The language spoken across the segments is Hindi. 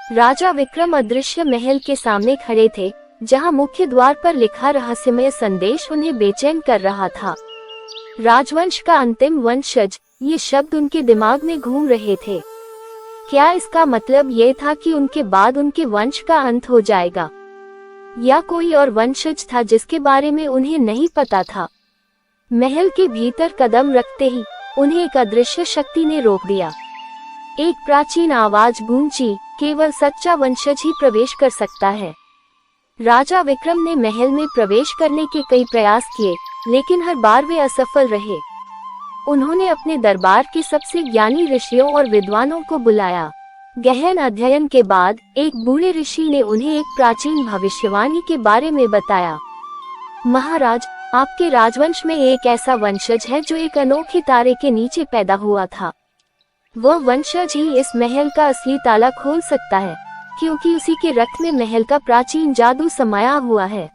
राजा विक्रम अदृश्य महल के सामने खड़े थे, जहां मुख्य द्वार पर लिखा रहस्यमय संदेश उन्हें बेचैन कर रहा था। राजवंश का अंतिम वंशज, ये शब्द उनके दिमाग में घूम रहे थे। क्या इसका मतलब ये था कि उनके बाद उनके वंश का अंत हो जाएगा, या कोई और वंशज था जिसके बारे में उन्हें नहीं पता था? महल के भीतर कदम रखते ही उन्हें एक अदृश्य शक्ति ने रोक दिया। एक प्राचीन आवाज गूंजी, केवल सच्चा वंशज ही प्रवेश कर सकता है। राजा विक्रम ने महल में प्रवेश करने के कई प्रयास किए, लेकिन हर बार वे असफल रहे। उन्होंने अपने दरबार के सबसे ज्ञानी ऋषियों और विद्वानों को बुलाया। गहन अध्ययन के बाद एक बूढ़े ऋषि ने उन्हें एक प्राचीन भविष्यवाणी के बारे में बताया। महाराज, आपके राजवंश में एक ऐसा वंशज है जो एक अनोखे तारे के नीचे पैदा हुआ था। वह वंशज ही इस महल का असली ताला खोल सकता है, क्योंकि उसी के रक्त में महल का प्राचीन जादू समाया हुआ है।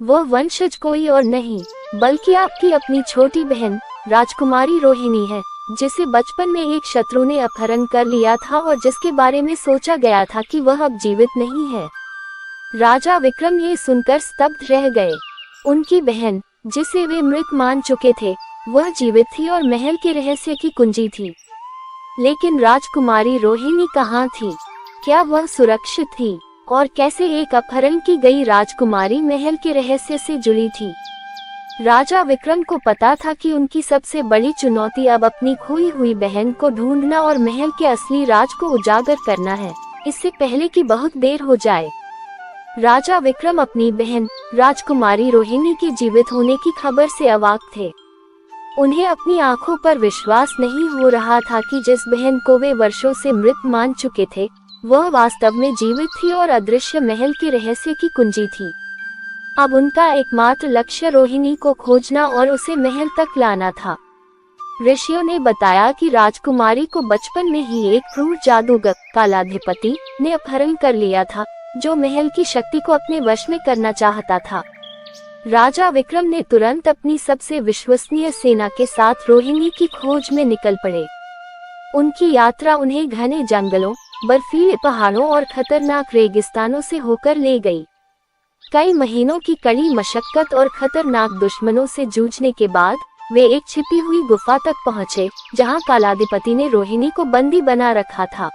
वह वंशज कोई और नहीं, बल्कि आपकी अपनी छोटी बहन राजकुमारी रोहिणी है, जिसे बचपन में एक शत्रु ने अपहरण कर लिया था और जिसके बारे में सोचा गया था कि वह अब जीवित नहीं है। राजा विक्रम ये सुनकर स्तब्ध रह गए। उनकी बहन, जिसे वे मृत मान चुके थे, वह जीवित थी और महल के रहस्य की कुंजी थी। लेकिन राजकुमारी रोहिणी कहाँ थी? क्या वह सुरक्षित थी? और कैसे एक अपहरण की गई राजकुमारी महल के रहस्य से जुड़ी थी? राजा विक्रम को पता था कि उनकी सबसे बड़ी चुनौती अब अपनी खोई हुई बहन को ढूंढना और महल के असली राज को उजागर करना है, इससे पहले कि बहुत देर हो जाए। राजा विक्रम अपनी बहन राजकुमारी रोहिणी के जीवित होने की खबर से अवाक थे। उन्हें अपनी आंखों पर विश्वास नहीं हो रहा था कि जिस बहन को वे वर्षों से मृत मान चुके थे, वह वास्तव में जीवित थी और अदृश्य महल के रहस्य की कुंजी थी। अब उनका एकमात्र लक्ष्य रोहिणी को खोजना और उसे महल तक लाना था। ऋषियों ने बताया कि राजकुमारी को बचपन में ही एक क्रूर जादूगर कालाधिपति ने अपहरण कर लिया था, जो महल की शक्ति को अपने वश में करना चाहता था। राजा विक्रम ने तुरंत अपनी सबसे विश्वसनीय सेना के साथ रोहिणी की खोज में निकल पड़े। उनकी यात्रा उन्हें घने जंगलों, बर्फीले पहाड़ों और खतरनाक रेगिस्तानों से होकर ले गई। कई महीनों की कड़ी मशक्कत और खतरनाक दुश्मनों से जूझने के बाद वे एक छिपी हुई गुफा तक पहुंचे, जहां कालाधिपति ने रोहिणी को बंदी बना रखा था।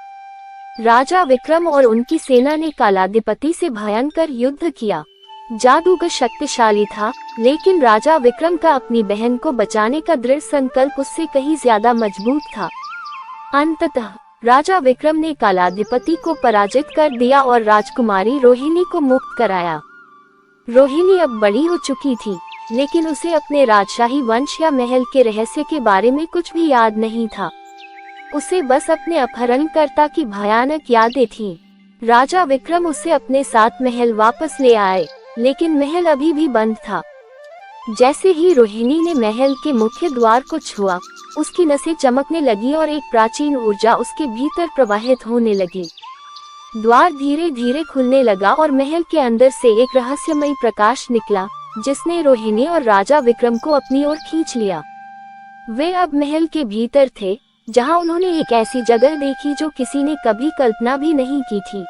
राजा विक्रम और उनकी सेना ने कालाधिपति से भयंकर युद्ध किया। जादूगर शक्तिशाली था, लेकिन राजा विक्रम का अपनी बहन को बचाने का दृढ़ संकल्प उससे कहीं ज्यादा मजबूत था। अंततः राजा विक्रम ने कालाधिपति को पराजित कर दिया और राजकुमारी रोहिणी को मुक्त कराया। रोहिणी अब बड़ी हो चुकी थी, लेकिन उसे अपने राजशाही वंश या महल के रहस्य के बारे में कुछ भी याद नहीं था। उसे बस अपने अपहरणकर्ता की भयानक यादें थीं। राजा विक्रम उसे अपने साथ महल वापस ले आए, लेकिन महल अभी भी बंद था। जैसे ही रोहिणी ने महल के मुख्य द्वार को छुआ, उसकी नसें चमकने लगी और एक प्राचीन ऊर्जा उसके भीतर प्रवाहित होने लगी। द्वार धीरे धीरे खुलने लगा और महल के अंदर से एक रहस्यमयी प्रकाश निकला, जिसने रोहिणी और राजा विक्रम को अपनी ओर खींच लिया। वे अब महल के भीतर थे, जहां उन्होंने एक ऐसी जगह देखी जो किसी ने कभी कल्पना भी नहीं की थी।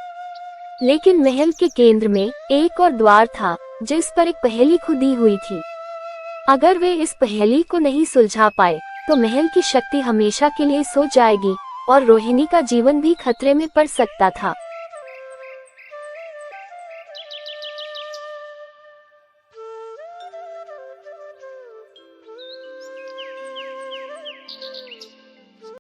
लेकिन महल के केंद्र में एक और द्वार था, जिस पर एक पहेली खुदी हुई थी। अगर वे इस पहेली को नहीं सुलझा पाए, तो महल की शक्ति हमेशा के लिए सो जाएगी और रोहिणी का जीवन भी खतरे में पड़ सकता था।